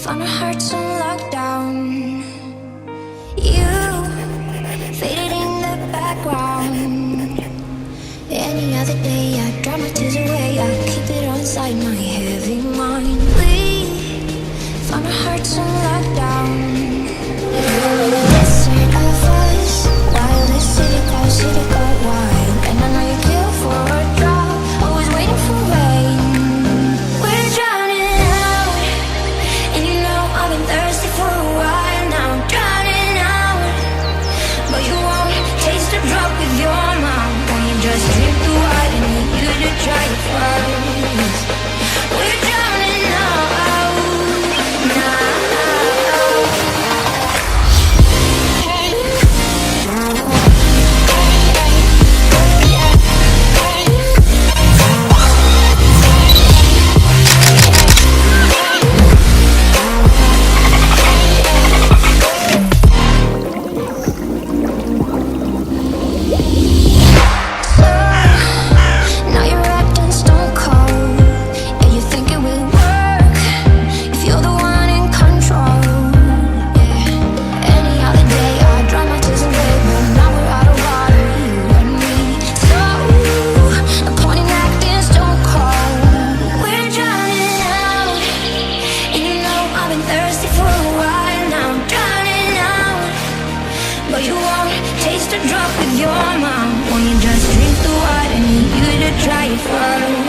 Found our hearts on lockdown. You faded in the background. Any other day I dry my tears away, I keep it all inside my heavy mind. We found our hearts on lockdown. Desert of us, wildest city called wild. And I know you kill for a drop, always waiting for rain. We're drowning out, and you know I've been thirsty for a while now. I'm drowning out, but you won't taste a drop with your mouth. When you just drink the wine and need you to try it first. We're drowning out now. But you won't taste a drop with your mouth. When you just drink the water, need you to try it first.